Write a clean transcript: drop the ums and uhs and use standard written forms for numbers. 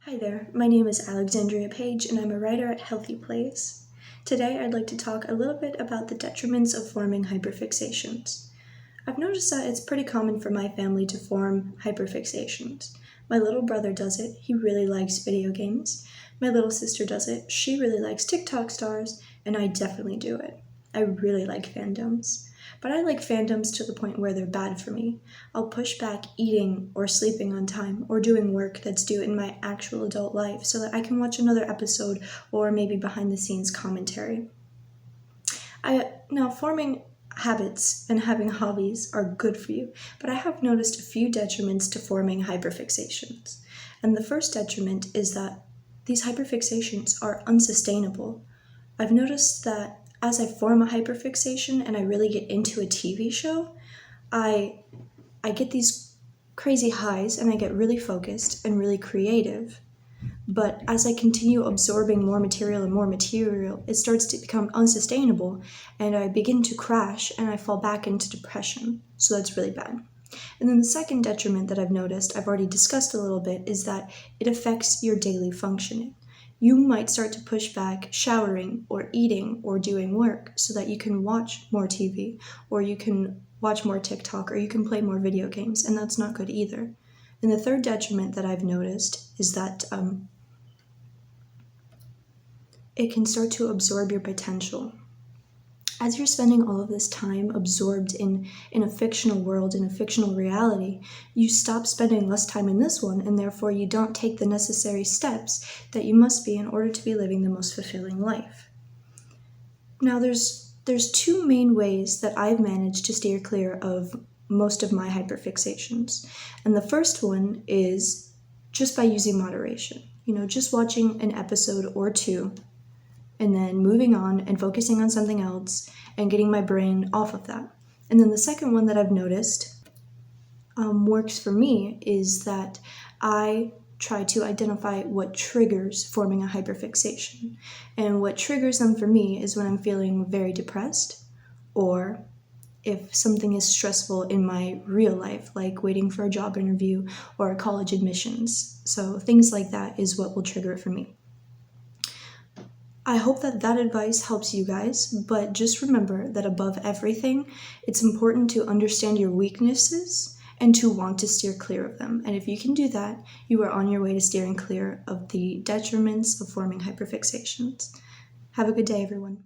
Hi there, my name is Alexandria Page and I'm a writer at HealthyPlace. Today I'd like to talk a little bit about the detriments of forming hyperfixations. I've noticed that it's pretty common for my family to form hyperfixations. My little brother does it, he really likes video games. My little sister does it, she really likes TikTok stars, and I definitely do it. I really like fandoms. But I like fandoms to the point where they're bad for me. I'll push back eating or sleeping on time or doing work that's due in my actual adult life so that I can watch another episode or maybe behind the scenes commentary. Now, forming habits and having hobbies are good for you, but I have noticed a few detriments to forming hyperfixations. And the first detriment is that these hyperfixations are unsustainable. I've noticed that as I form a hyperfixation and I really get into a TV show, I get these crazy highs and I get really focused and really creative. But as I continue absorbing more material and more material, it starts to become unsustainable and I begin to crash and I fall back into depression. So that's really bad. And then the second detriment that I've noticed, I've already discussed a little bit, is that it affects your daily functioning. You might start to push back showering or eating or doing work so that you can watch more TV or you can watch more TikTok or you can play more video games, and that's not good either. And the third detriment that I've noticed is that it can start to absorb your potential. As you're spending all of this time absorbed in a fictional world, in a fictional reality, you stop spending less time in this one, and therefore you don't take the necessary steps that you must be in order to be living the most fulfilling life. Now, there's two main ways that I've managed to steer clear of most of my hyperfixations. And the first one is just by using moderation. Just watching an episode or two and then moving on and focusing on something else and getting my brain off of that. And then the second one that I've noticed works for me is that I try to identify what triggers forming a hyperfixation. And what triggers them for me is when I'm feeling very depressed, or if something is stressful in my real life, like waiting for a job interview or college admissions. So things like that is what will trigger it for me. I hope that advice helps you guys, but just remember that above everything, it's important to understand your weaknesses and to want to steer clear of them. And if you can do that, you are on your way to steering clear of the detriments of forming hyperfixations. Have a good day, everyone.